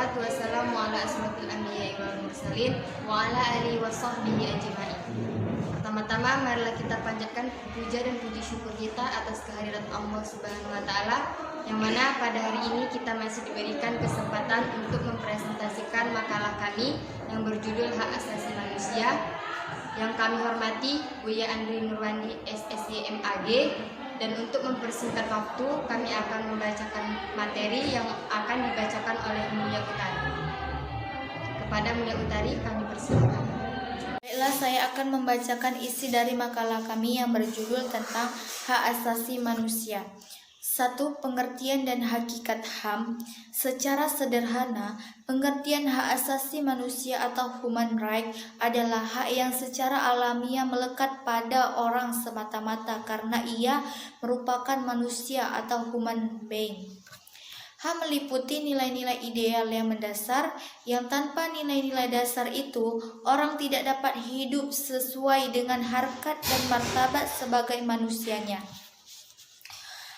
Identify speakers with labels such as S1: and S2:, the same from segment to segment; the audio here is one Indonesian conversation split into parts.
S1: Wassalatu wassalamu ala asrofil anbiya'i wal mursalin wa ala alihi wa sahbihi ajma'in. Pertama-tama marilah kita panjatkan puja dan puji syukur kita atas kehadirat Allah Subhanahu wa taala, yang mana pada hari ini kita masih diberikan kesempatan untuk mempresentasikan makalah kami yang berjudul Hak Asasi Manusia. Yang kami hormati Buya Andri Nurwandi SSY MAG, dan untuk mempersingkat waktu kami akan membacakan materi yang akan dibacakan oleh Mulia Utari. Kepada Mulia Utari kami persilakan.
S2: Baiklah, saya akan membacakan isi dari makalah kami yang berjudul tentang hak asasi manusia. 1. Pengertian dan hakikat HAM. Secara sederhana, pengertian hak asasi manusia atau human right adalah hak yang secara alamiah melekat pada orang semata-mata karena ia merupakan manusia atau human being. HAM meliputi nilai-nilai ideal yang mendasar, yang tanpa nilai-nilai dasar itu, orang tidak dapat hidup sesuai dengan harkat dan martabat sebagai manusianya.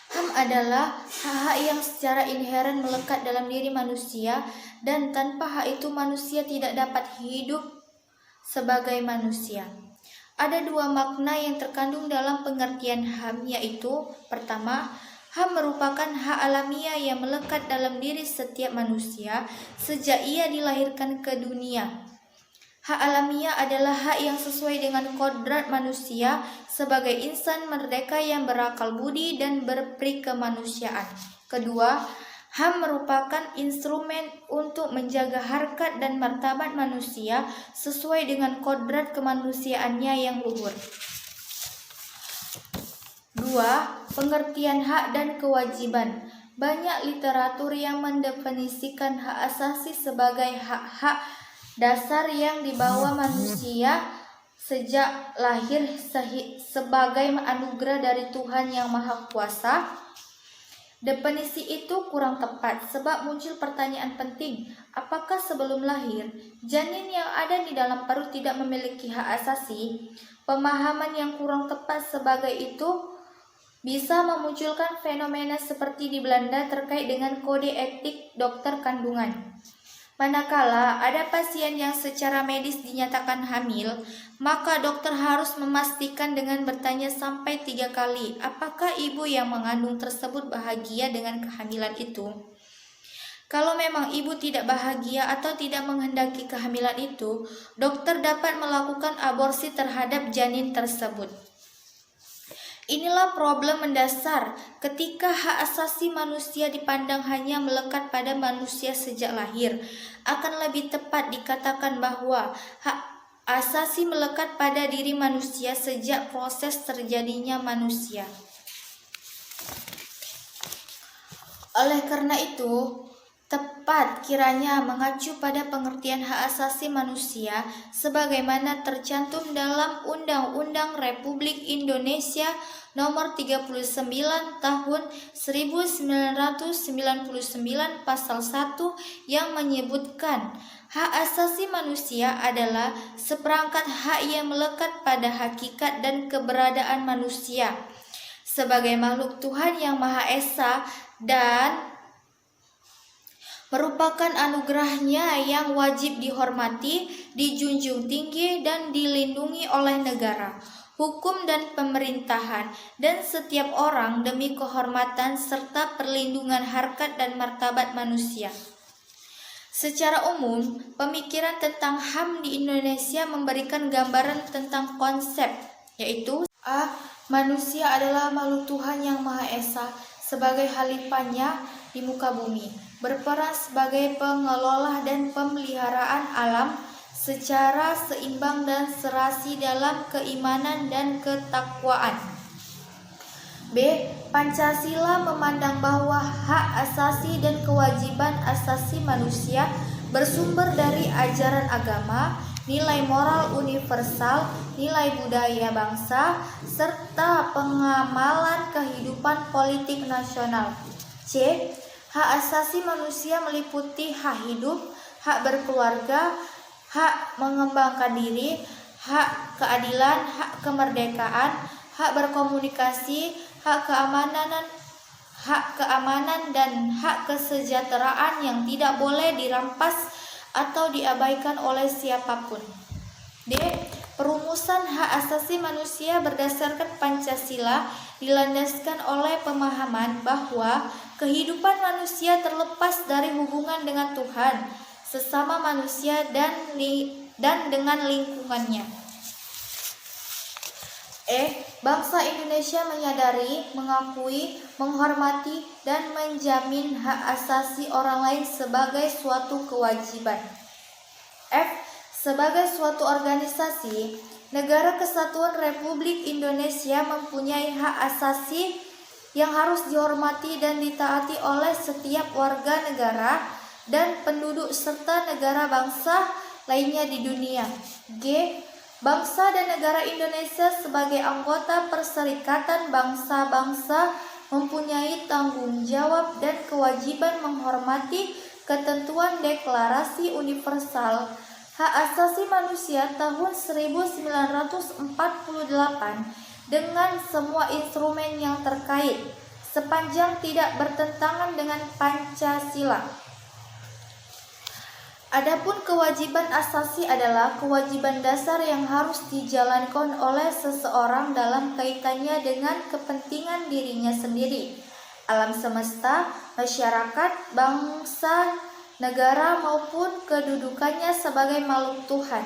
S2: HAM adalah hak-hak yang secara inheren melekat dalam diri manusia, dan tanpa hak itu manusia tidak dapat hidup sebagai manusia. Ada dua makna yang terkandung dalam pengertian HAM, yaitu pertama, HAM merupakan hak alamiah yang melekat dalam diri setiap manusia sejak ia dilahirkan ke dunia. Hak alamiah adalah hak yang sesuai dengan kodrat manusia sebagai insan merdeka yang berakal budi dan berprikemanusiaan. Kedua, HAM merupakan instrumen untuk menjaga harkat dan martabat manusia sesuai dengan kodrat kemanusiaannya yang luhur. 2. Pengertian hak dan kewajiban. Banyak literatur yang mendefinisikan hak asasi sebagai hak-hak dasar yang dibawa manusia sejak lahir sebagai anugerah dari Tuhan Yang Maha Kuasa. Definisi itu kurang tepat sebab muncul pertanyaan penting, apakah sebelum lahir janin yang ada di dalam perut tidak memiliki hak asasi? Pemahaman yang kurang tepat sebagai itu bisa memunculkan fenomena seperti di Belanda terkait dengan kode etik dokter kandungan. Manakala ada pasien yang secara medis dinyatakan hamil, maka dokter harus memastikan dengan bertanya sampai 3 kali, apakah ibu yang mengandung tersebut bahagia dengan kehamilan itu? Kalau memang ibu tidak bahagia atau tidak menghendaki kehamilan itu, dokter dapat melakukan aborsi terhadap janin tersebut. Inilah problem mendasar ketika hak asasi manusia dipandang hanya melekat pada manusia sejak lahir. Akan lebih tepat dikatakan bahwa hak asasi melekat pada diri manusia sejak proses terjadinya manusia. Oleh karena itu, tepat kiranya mengacu pada pengertian hak asasi manusia sebagaimana tercantum dalam Undang-Undang Republik Indonesia Nomor 39 Tahun 1999 Pasal 1 yang menyebutkan hak asasi manusia adalah seperangkat hak yang melekat pada hakikat dan keberadaan manusia sebagai makhluk Tuhan Yang Maha Esa dan merupakan anugerahnya yang wajib dihormati, dijunjung tinggi, dan dilindungi oleh negara, hukum dan pemerintahan, dan setiap orang demi kehormatan serta perlindungan harkat dan martabat manusia. Secara umum, pemikiran tentang HAM di Indonesia memberikan gambaran tentang konsep, yaitu A. Manusia adalah makhluk Tuhan Yang Maha Esa sebagai khalifahnya di muka bumi, berperan sebagai pengelola dan pemeliharaan alam secara seimbang dan serasi dalam keimanan dan ketakwaan. B. Pancasila memandang bahwa hak asasi dan kewajiban asasi manusia bersumber dari ajaran agama, nilai moral universal, nilai budaya bangsa, serta pengamalan kehidupan politik nasional. C. Hak asasi manusia meliputi hak hidup, hak berkeluarga, hak mengembangkan diri, hak keadilan, hak kemerdekaan, hak berkomunikasi, hak keamanan, hak keamanan dan hak kesejahteraan yang tidak boleh dirampas atau diabaikan oleh siapapun. D. Perumusan hak asasi manusia berdasarkan Pancasila dilandaskan oleh pemahaman bahwa kehidupan manusia terlepas dari hubungan dengan Tuhan, sesama manusia dan dengan lingkungannya. Bangsa Indonesia menyadari, mengakui, menghormati, dan menjamin hak asasi orang lain sebagai suatu kewajiban. F. Sebagai suatu organisasi, Negara Kesatuan Republik Indonesia mempunyai hak asasi yang harus dihormati dan ditaati oleh setiap warga negara dan penduduk serta negara bangsa lainnya di dunia. G. Bangsa dan negara Indonesia sebagai anggota Perserikatan Bangsa-Bangsa mempunyai tanggung jawab dan kewajiban menghormati ketentuan Deklarasi Universal Hak Asasi Manusia tahun 1948 dengan semua instrumen yang terkait, sepanjang tidak bertentangan dengan Pancasila. Adapun kewajiban asasi adalah kewajiban dasar yang harus dijalankan oleh seseorang dalam kaitannya dengan kepentingan dirinya sendiri, alam semesta, masyarakat, bangsa, negara maupun kedudukannya sebagai makhluk Tuhan.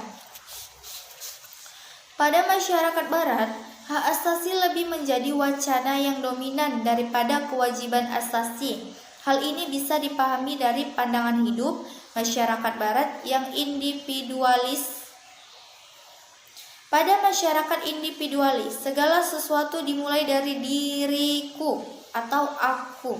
S2: Pada masyarakat barat, hak asasi lebih menjadi wacana yang dominan daripada kewajiban asasi. Hal ini bisa dipahami dari pandangan hidup masyarakat barat yang individualis. Pada masyarakat individualis, segala sesuatu dimulai dari diriku atau aku.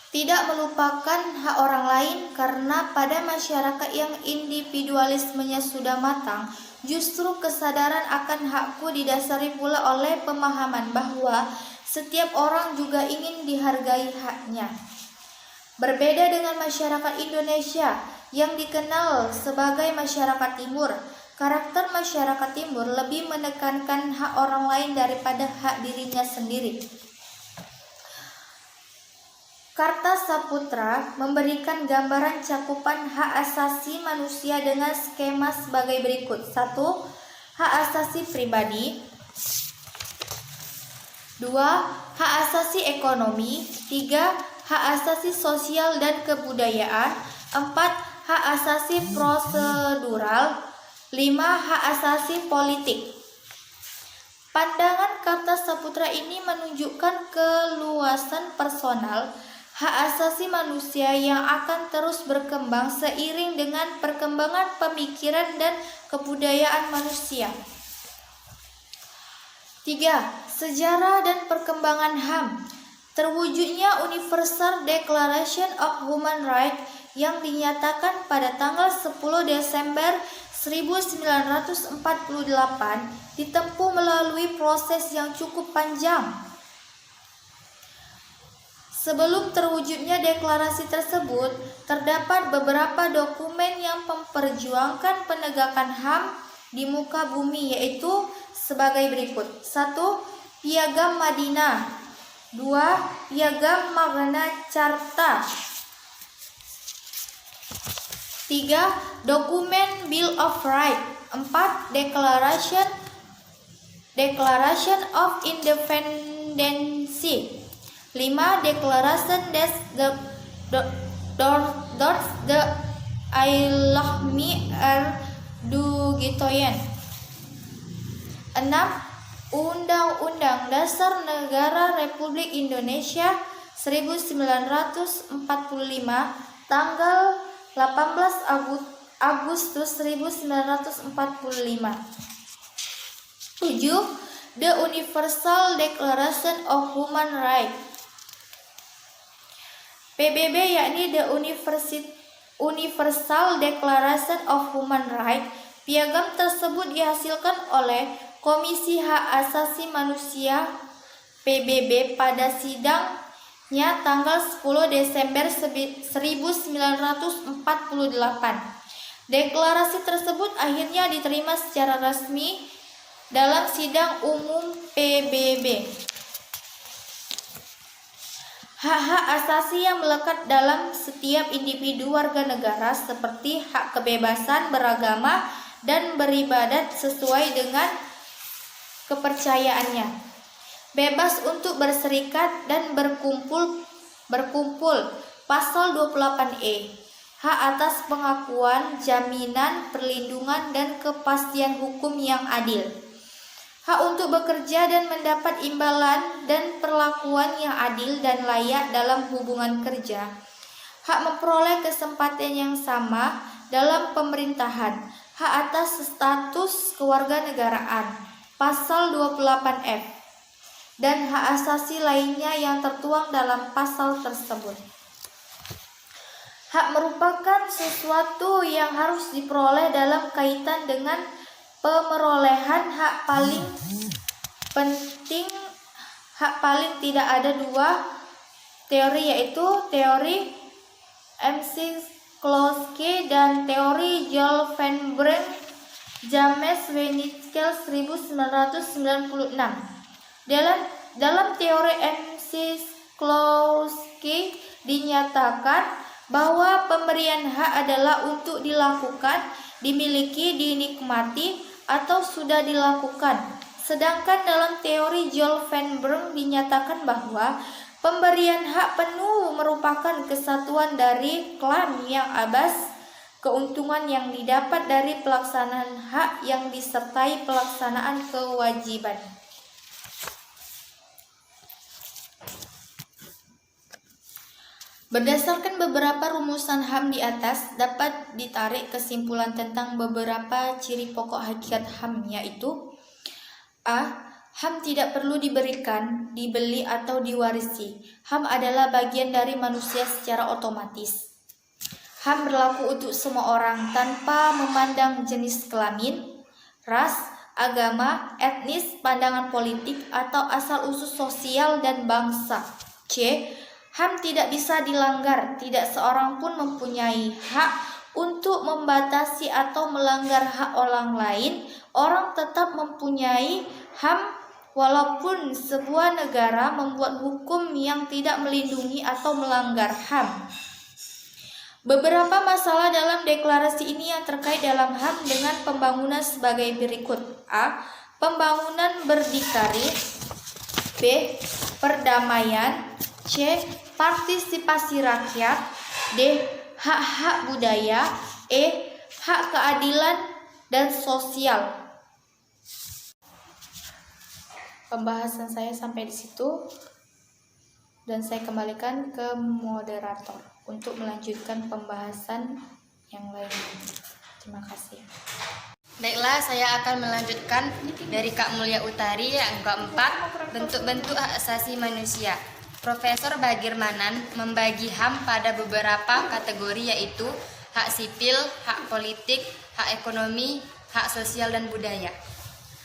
S2: Tidak melupakan hak orang lain, karena pada masyarakat yang individualismenya sudah matang, justru kesadaran akan hakku didasari pula oleh pemahaman bahwa setiap orang juga ingin dihargai haknya. Berbeda dengan masyarakat Indonesia yang dikenal sebagai masyarakat timur, karakter masyarakat timur lebih menekankan hak orang lain daripada hak dirinya sendiri. Kartasaputra memberikan gambaran cakupan hak asasi manusia dengan skema sebagai berikut. 1. Hak asasi pribadi. 2. Hak asasi ekonomi. 3. Hak asasi sosial dan kebudayaan. 4. Hak asasi prosedural. 5. Hak asasi politik. Pandangan Kartasaputra ini menunjukkan keluasan personal hak asasi manusia yang akan terus berkembang seiring dengan perkembangan pemikiran dan kebudayaan manusia. 3. Sejarah dan perkembangan HAM. Terwujudnya Universal Declaration of Human Rights yang dinyatakan pada tanggal 10 Desember 1948 ditempuh melalui proses yang cukup panjang. Sebelum terwujudnya deklarasi tersebut, terdapat beberapa dokumen yang memperjuangkan penegakan HAM di muka bumi, yaitu sebagai berikut. 1. Piagam Madinah. 2. Piagam Magna Carta. 3. Dokumen Bill of Rights. 4. Declaration of Independence. 5. Declaration des droits de l'homme et du citoyen. 6. Undang-Undang Dasar Negara Republik Indonesia 1945 tanggal 18 Agustus 1945. 7. The Universal Declaration of Human Rights. PBB, yakni The Universal Declaration of Human Rights. Piagam tersebut dihasilkan oleh Komisi Hak Asasi Manusia PBB pada sidangnya tanggal 10 Desember 1948. Deklarasi tersebut akhirnya diterima secara resmi dalam sidang umum PBB. Hak-hak asasi yang melekat dalam setiap individu warga negara seperti hak kebebasan beragama dan beribadat sesuai dengan kepercayaannya, bebas untuk berserikat dan berkumpul pasal 28E, hak atas pengakuan, jaminan, perlindungan dan kepastian hukum yang adil, hak untuk bekerja dan mendapat imbalan dan perlakuan yang adil dan layak dalam hubungan kerja, hak memperoleh kesempatan yang sama dalam pemerintahan, hak atas status kewarganegaraan, pasal 28F, dan hak asasi lainnya yang tertuang dalam pasal tersebut. Hak merupakan sesuatu yang harus diperoleh dalam kaitan dengan pemerolehan hak paling penting. Hak paling tidak ada dua teori, yaitu teori McCloskey dan teori Joel Van Braght James Winnickel 1996. Dalam teori McCloskey dinyatakan bahwa pemberian hak adalah untuk dilakukan, dimiliki, dinikmati, atau sudah dilakukan. Sedangkan dalam teori Joel Van Braght dinyatakan bahwa pemberian hak penuh merupakan kesatuan dari klaim yang abas, keuntungan yang didapat dari pelaksanaan hak yang disertai pelaksanaan kewajiban. Berdasarkan beberapa rumusan HAM di atas, dapat ditarik kesimpulan tentang beberapa ciri pokok hakikat HAM, yaitu A. HAM tidak perlu diberikan, dibeli, atau diwarisi. HAM adalah bagian dari manusia secara otomatis. HAM berlaku untuk semua orang tanpa memandang jenis kelamin, ras, agama, etnis, pandangan politik, atau asal-usul sosial dan bangsa. C. HAM tidak bisa dilanggar, tidak seorang pun mempunyai hak untuk membatasi atau melanggar hak orang lain. Orang tetap mempunyai HAM walaupun sebuah negara membuat hukum yang tidak melindungi atau melanggar HAM. Beberapa masalah dalam deklarasi ini yang terkait dalam HAM dengan pembangunan sebagai berikut. A. Pembangunan berdikari. B. Perdamaian. C. Partisipasi rakyat. D. Hak-hak budaya. E. Hak keadilan dan sosial. Pembahasan saya sampai di situ dan saya kembalikan ke moderator untuk melanjutkan pembahasan yang lain. Terima kasih.
S1: Baiklah, saya akan melanjutkan dari Kak Mulia Utari yang keempat, bentuk-bentuk hak asasi manusia. Profesor Bagir Manan membagi HAM pada beberapa kategori, yaitu hak sipil, hak politik, hak ekonomi, hak sosial, dan budaya.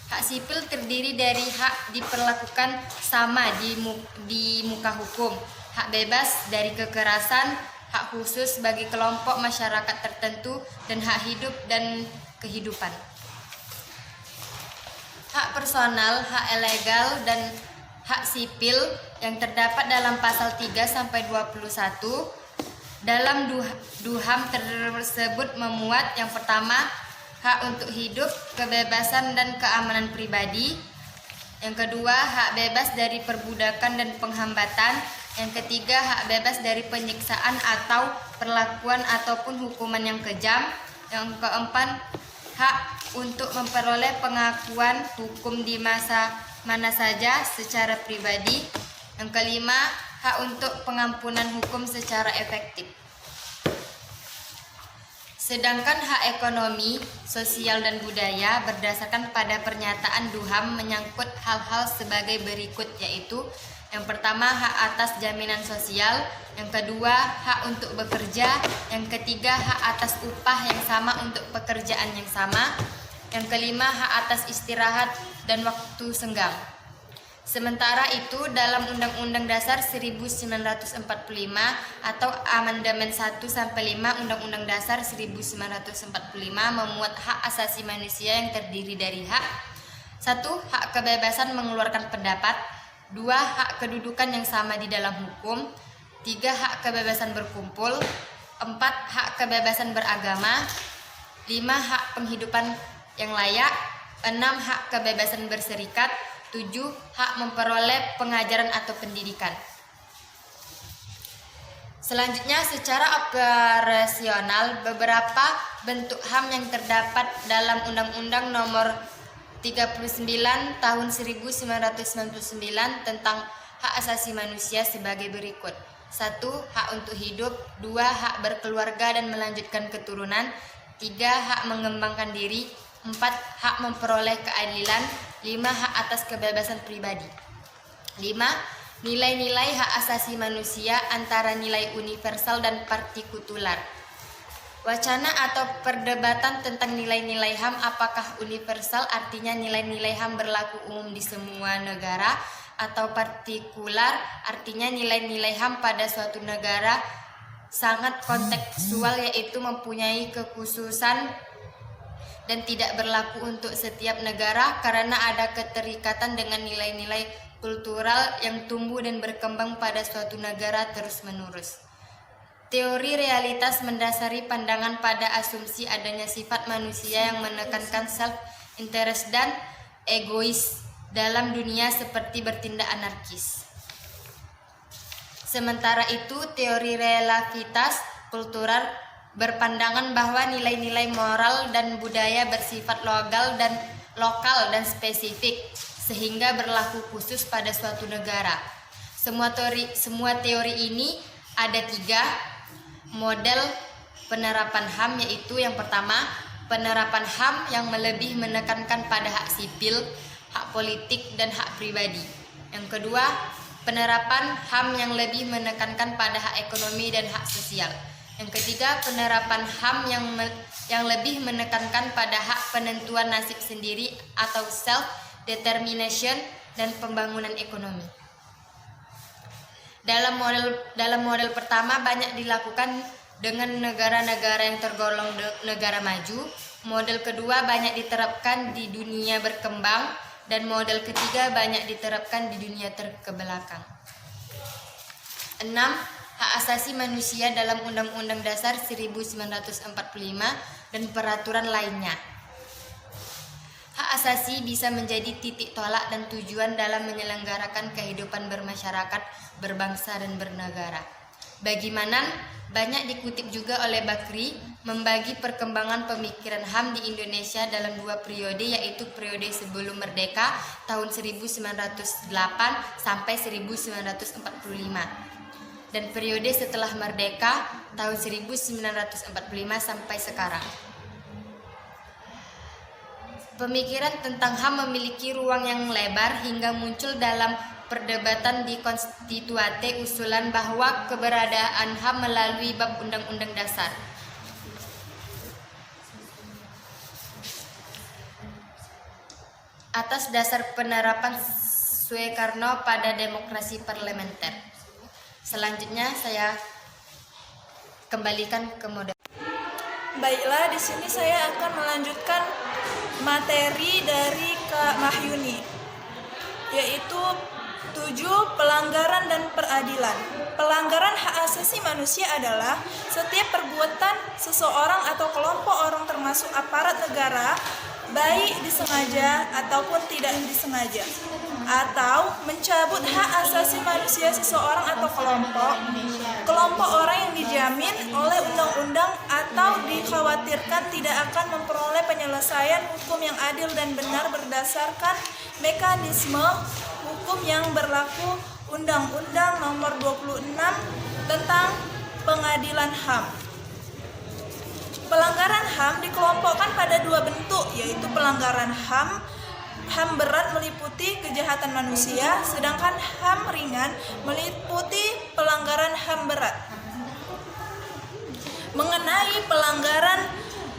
S1: Hak sipil terdiri dari hak diperlakukan sama di muka hukum, hak bebas dari kekerasan, hak khusus bagi kelompok masyarakat tertentu, dan hak hidup dan kehidupan. Hak personal, hak ilegal, dan hak sipil yang terdapat dalam pasal 3-21 dalam DUHAM tersebut memuat yang pertama, hak untuk hidup, kebebasan dan keamanan pribadi. Yang kedua, hak bebas dari perbudakan dan penghambatan. Yang ketiga, hak bebas dari penyiksaan atau perlakuan ataupun hukuman yang kejam. Yang keempat, hak untuk memperoleh pengakuan hukum di masa mana saja secara pribadi. Yang kelima, hak untuk pengampunan hukum secara efektif. Sedangkan hak ekonomi, sosial, dan budaya berdasarkan pada pernyataan DUHAM menyangkut hal-hal sebagai berikut, yaitu yang pertama, hak atas jaminan sosial. Yang kedua, hak untuk bekerja. Yang ketiga, hak atas upah yang sama untuk pekerjaan yang sama. Yang kelima, hak atas istirahat dan waktu senggang. Sementara itu, dalam Undang-Undang Dasar 1945 atau Amandemen 1-5 Undang-Undang Dasar 1945 memuat hak asasi manusia yang terdiri dari hak 1. Hak kebebasan mengeluarkan pendapat. 2. Hak kedudukan yang sama di dalam hukum. 3. Hak kebebasan berkumpul. 4. Hak kebebasan beragama. 5. Hak penghidupan yang layak. 6. Hak kebebasan berserikat. 7. Hak memperoleh pengajaran atau pendidikan. Selanjutnya, secara operasional, beberapa bentuk HAM yang terdapat dalam Undang-Undang Nomor 39 Tahun 1999 tentang hak asasi manusia sebagai berikut. 1. Hak untuk hidup. 2. Hak berkeluarga dan melanjutkan keturunan. 3. Hak mengembangkan diri. 4. Hak memperoleh keadilan. 5. Hak atas kebebasan pribadi. 5. Nilai-nilai hak asasi manusia antara nilai universal dan partikular. Wacana atau perdebatan tentang nilai-nilai HAM, apakah universal artinya nilai-nilai HAM berlaku umum di semua negara, atau partikular artinya nilai-nilai HAM pada suatu negara sangat kontekstual, yaitu mempunyai kekhususan dan tidak berlaku untuk setiap negara karena ada keterikatan dengan nilai-nilai kultural yang tumbuh dan berkembang pada suatu negara terus-menerus. Teori realitas mendasari pandangan pada asumsi adanya sifat manusia yang menekankan self-interest dan egois dalam dunia seperti bertindak anarkis. Sementara itu, teori relativitas kultural berpandangan bahwa nilai-nilai moral dan budaya bersifat lokal dan spesifik, sehingga berlaku khusus pada suatu negara. Semua teori ini ada 3 model penerapan HAM, yaitu yang pertama, penerapan HAM yang lebih menekankan pada hak sipil, hak politik, dan hak pribadi. Yang kedua, penerapan HAM yang lebih menekankan pada hak ekonomi dan hak sosial. Yang ketiga, penerapan HAM yang lebih menekankan pada hak penentuan nasib sendiri atau self-determination dan pembangunan ekonomi. Dalam model pertama banyak dilakukan dengan negara-negara yang tergolong negara maju. Model kedua banyak diterapkan di dunia berkembang, dan model ketiga banyak diterapkan di dunia terkebelakang. 6. Hak asasi manusia dalam Undang-Undang Dasar 1945 dan peraturan lainnya. Hak asasi bisa menjadi titik tolak dan tujuan dalam menyelenggarakan kehidupan bermasyarakat, berbangsa, dan bernegara. Bagaimana banyak dikutip juga oleh Bakri, membagi perkembangan pemikiran HAM di Indonesia dalam 2 periode, yaitu periode sebelum merdeka tahun 1908 sampai 1945. Dan periode setelah merdeka tahun 1945 sampai sekarang. Pemikiran tentang HAM memiliki ruang yang lebar hingga muncul dalam perdebatan di Konstituante usulan bahwa keberadaan HAM melalui bab Undang-Undang Dasar. Atas dasar penerapan Soekarno pada demokrasi parlementer. Selanjutnya saya kembalikan ke model.
S3: Baiklah, di sini saya akan melanjutkan materi dari Kak Mahyuni, yaitu 7. Pelanggaran dan peradilan. Pelanggaran hak asasi manusia adalah setiap perbuatan seseorang atau kelompok orang termasuk aparat negara, baik disengaja ataupun tidak disengaja, atau mencabut hak asasi manusia seseorang atau kelompok orang yang dijamin oleh undang-undang atau dikhawatirkan tidak akan memperoleh penyelesaian hukum yang adil dan benar berdasarkan mekanisme hukum yang berlaku, Undang-Undang Nomor 26 tentang Pengadilan HAM. Pelanggaran HAM dikelompokkan pada 2 bentuk, yaitu pelanggaran HAM berat meliputi kejahatan manusia, sedangkan HAM ringan meliputi pelanggaran HAM berat. Mengenai pelanggaran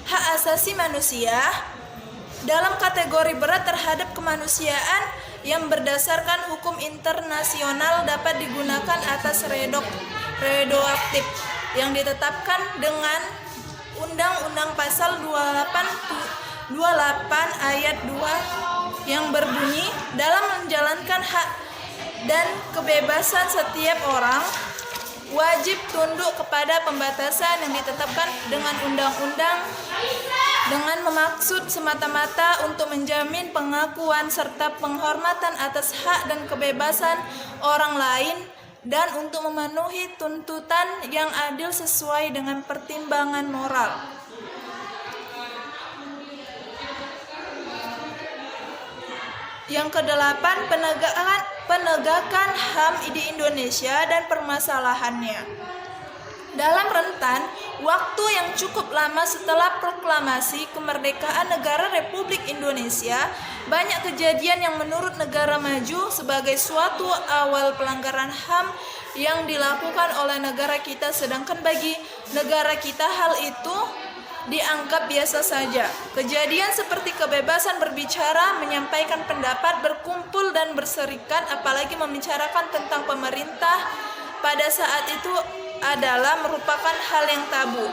S3: hak asasi manusia, dalam kategori berat terhadap kemanusiaan yang berdasarkan hukum internasional dapat digunakan atas radioaktif yang ditetapkan dengan Undang-Undang Pasal 28 ayat 2 yang berbunyi, dalam menjalankan hak dan kebebasan setiap orang wajib tunduk kepada pembatasan yang ditetapkan dengan undang-undang dengan memaksud semata-mata untuk menjamin pengakuan serta penghormatan atas hak dan kebebasan orang lain dan untuk memenuhi tuntutan yang adil sesuai dengan pertimbangan moral. Yang kedelapan, penegakan HAM di Indonesia dan permasalahannya. Dalam rentan waktu yang cukup lama setelah proklamasi kemerdekaan negara Republik Indonesia, banyak kejadian yang menurut negara maju sebagai suatu awal pelanggaran HAM yang dilakukan oleh negara kita, sedangkan bagi negara kita hal itu dianggap biasa saja. Kejadian seperti kebebasan berbicara, menyampaikan pendapat, berkumpul dan berserikat, apalagi membicarakan tentang pemerintah pada saat itu adalah merupakan hal yang tabu.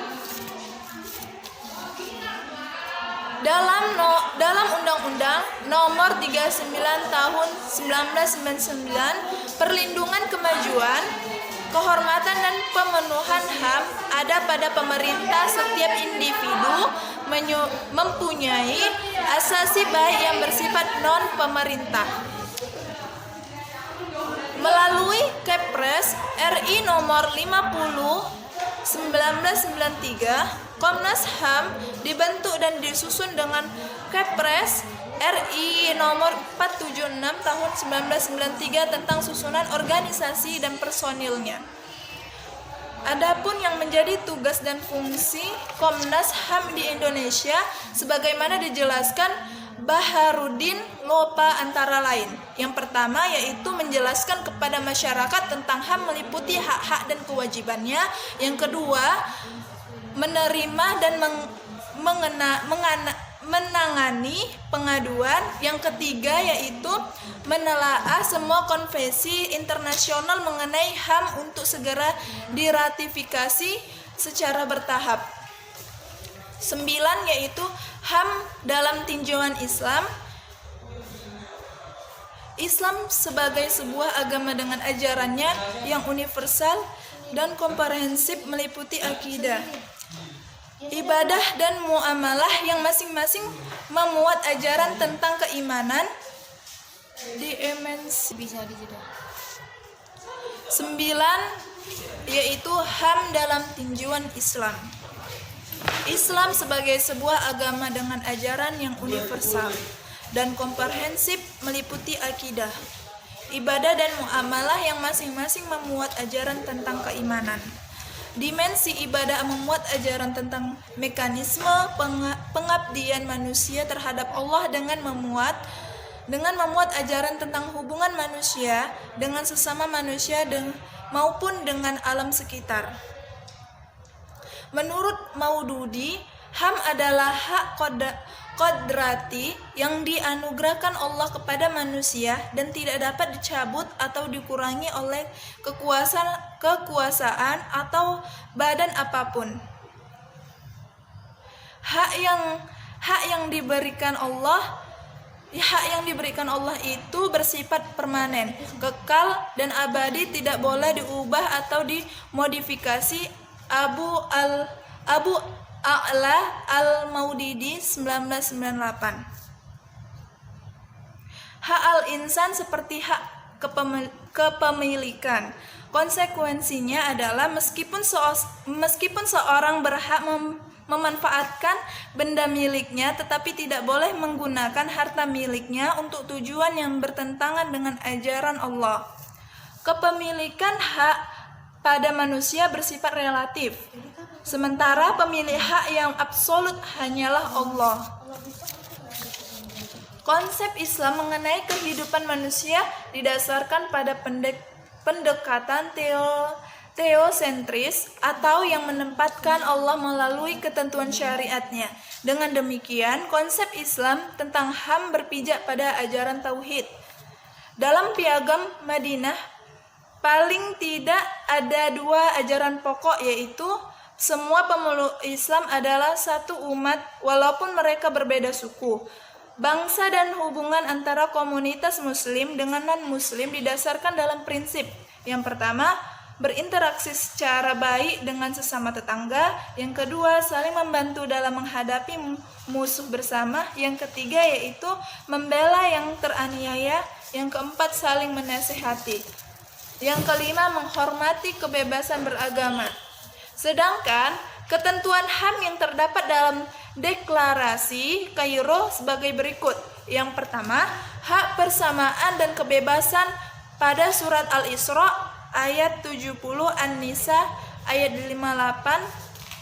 S3: Dalam Undang-Undang Nomor 39 Tahun 1999, perlindungan kemajuan, kehormatan dan pemenuhan HAM ada pada pemerintah. Setiap individu mempunyai asasi baik yang bersifat non-pemerintah. Melalui Kepres RI nomor 50 1993, Komnas HAM dibentuk dan disusun dengan Kepres RI nomor 476 tahun 1993 tentang susunan organisasi dan personilnya. Adapun yang menjadi tugas dan fungsi Komnas HAM di Indonesia sebagaimana dijelaskan Baharudin Lopa antara lain. Yang pertama yaitu menjelaskan kepada masyarakat tentang HAM meliputi hak-hak dan kewajibannya. Yang kedua, menerima dan menangani pengaduan. Yang ketiga yaitu menelaah semua konvensi internasional mengenai HAM untuk segera diratifikasi secara bertahap. 9 yaitu HAM dalam tinjauan Islam. Islam sebagai sebuah agama dengan ajarannya yang universal dan komprehensif meliputi akidah, ibadah dan muamalah yang masing-masing memuat ajaran tentang keimanan, dimensi. 9 yaitu HAM dalam tinjauan Islam. Islam sebagai sebuah agama dengan ajaran yang universal dan komprehensif meliputi akidah, ibadah dan muamalah yang masing-masing memuat ajaran tentang keimanan. Dimensi ibadah memuat ajaran tentang mekanisme pengabdian manusia terhadap Allah dengan memuat ajaran tentang hubungan manusia dengan sesama manusia maupun dengan alam sekitar. Menurut Maududi, HAM adalah hak kodrati yang dianugerahkan Allah kepada manusia dan tidak dapat dicabut atau dikurangi oleh kekuasaan atau badan apapun. Hak yang diberikan Allah itu bersifat permanen, kekal dan abadi, tidak boleh diubah atau dimodifikasi. Abu A'la Al-Maudidi 1998. Hak al-insan seperti hak kepemilikan. Konsekuensinya adalah meskipun seorang berhak memanfaatkan benda miliknya, tetapi tidak boleh menggunakan harta miliknya untuk tujuan yang bertentangan dengan ajaran Allah. Kepemilikan hak pada manusia bersifat relatif, sementara pemilik hak yang absolut hanyalah Allah. Konsep Islam mengenai kehidupan manusia didasarkan pada pendekatan teosentris atau yang menempatkan Allah melalui ketentuan syariatnya. Dengan demikian, konsep Islam tentang HAM berpijak pada ajaran tauhid. Dalam piagam Madinah, paling tidak ada 2 ajaran pokok, yaitu semua pemeluk Islam adalah satu umat walaupun mereka berbeda suku. Bangsa dan hubungan antara komunitas muslim dengan non-muslim didasarkan dalam prinsip. Yang pertama, berinteraksi secara baik dengan sesama tetangga. Yang kedua, saling membantu dalam menghadapi musuh bersama. Yang ketiga, yaitu membela yang teraniaya. Yang keempat, saling menasihati. Yang kelima, menghormati kebebasan beragama. Sedangkan ketentuan HAM yang terdapat dalam deklarasi Kairo sebagai berikut. Yang pertama, hak persamaan dan kebebasan pada surat Al-Isra ayat 70, An-Nisa ayat 58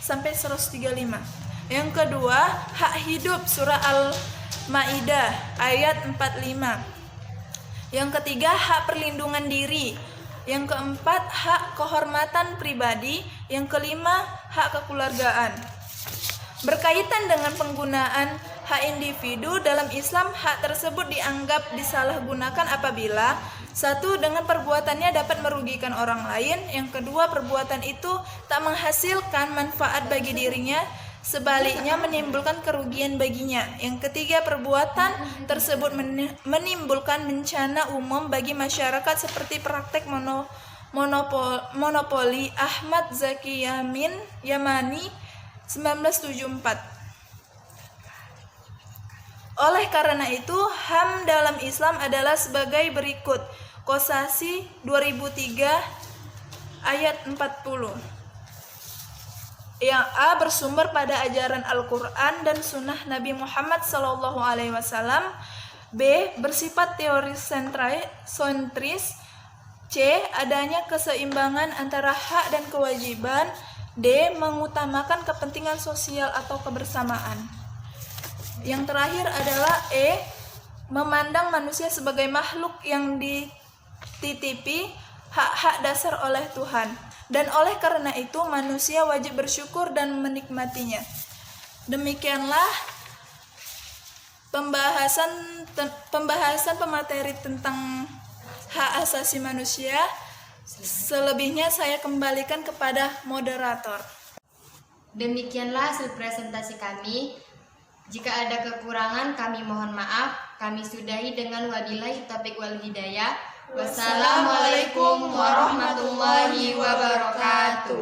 S3: sampai 135. Yang kedua, hak hidup surah Al-Maidah ayat 45. Yang ketiga, hak perlindungan diri. Yang keempat, hak kehormatan pribadi. Yang kelima, hak kekeluargaan. Berkaitan dengan penggunaan hak individu dalam Islam, hak tersebut dianggap disalahgunakan apabila: 1. Dengan perbuatannya dapat merugikan orang lain. Yang kedua, perbuatan itu tak menghasilkan manfaat bagi dirinya, sebaliknya menimbulkan kerugian baginya. Yang ketiga, perbuatan tersebut menimbulkan bencana umum bagi masyarakat seperti praktek monopoli Ahmad Zaki Yamani 1974. Oleh karena itu, HAM dalam Islam adalah sebagai berikut. Qasasi 2003 ayat 40. Yang A, bersumber pada ajaran Al-Quran dan Sunnah Nabi Muhammad SAW. B, bersifat teoris sentris. C, adanya keseimbangan antara hak dan kewajiban. D, mengutamakan kepentingan sosial atau kebersamaan. Yang terakhir adalah E, memandang manusia sebagai makhluk yang dititipi hak-hak dasar oleh Tuhan, dan oleh karena itu manusia wajib bersyukur dan menikmatinya. Demikianlah pembahasan pemateri tentang hak asasi manusia. Selebihnya saya kembalikan kepada moderator.
S1: Demikianlah hasil presentasi kami. Jika ada kekurangan, kami mohon maaf. Kami sudahi dengan wabillahi taufiq wal hidayah. Wassalamualaikum warahmatullahi wabarakatuh.